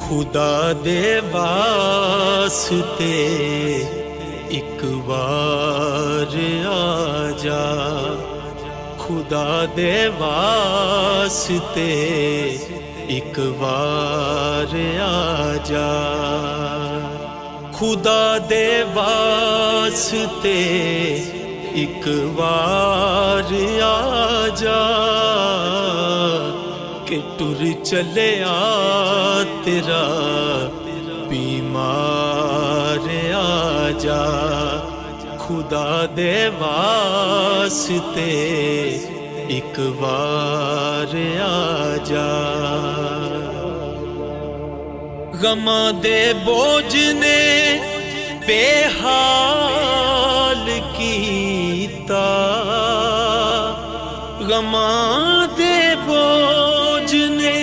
خدا دے واسطے ایک بار آ جا، خدا دے واسطے ایک بار آ جا، خدا دے واسطے ایک بار آ جا کہ ٹر چلے آ تیرا بیمار آ جا، خدا دے واسطے ایک بار آ جا۔ غماں دے بوجھ نے بے حال کیتا، غماں دے بوجھ نے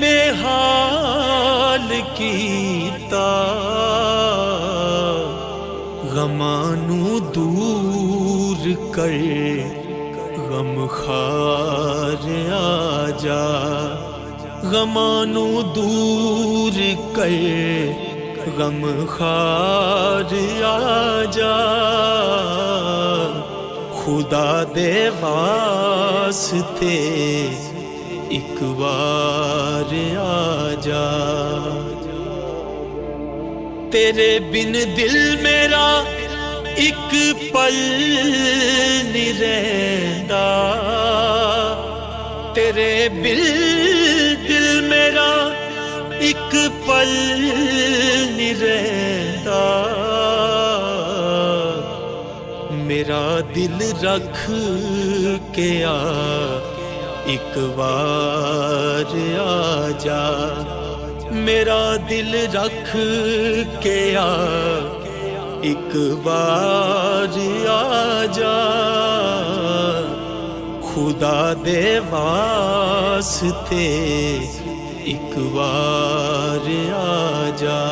بے حال کیتا، غماں نو دور کر غم خار آ جا، غماں نو دور کر غم خار آ جا، خدا دے واسطے ایک بار آ جا۔ تیرے بن دل میرا ایک پل نہیں رہندا، تیرے بن دل میرا ایک پل نہیں رہندا، میرا دل رکھ کے آ ایک بار آ جا، میرا دل رکھ کے آ ایک بار آ جا، خدا دے واسطے ایک بار آ جا۔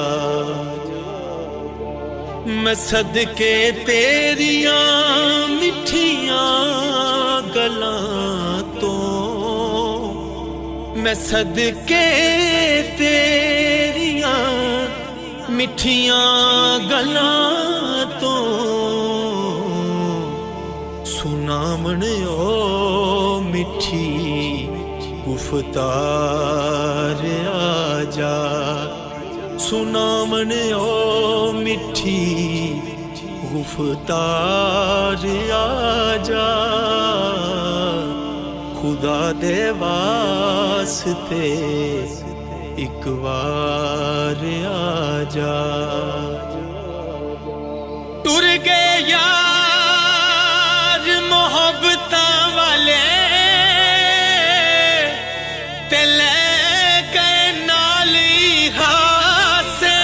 میں صدقے تیریاں مٹھیاں گلاں تو، میں صدقے تیریاں مٹھیاں گلاں تو، سنامن او مٹھی گفتار آ جا، سنامن او مٹھی گفتار آ جا، خدا دے واسطے ایک بار آ جا۔ ٹر گئے یار محبتاں والے تے لے گئے نالی ہاسے،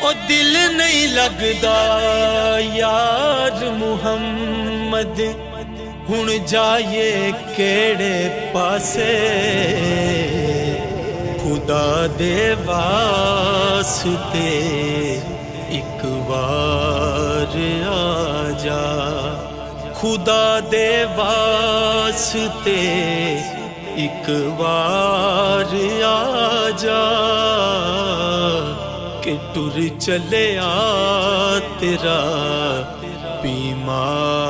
او دل نہیں لگدا یار محمد ہن جائے کیڑے پاسے، خدا دے واسطے ایک بار آ جا، خدا دے واسطے ایک بار آ جا کہ ٹر چلے آ تیرا بیمار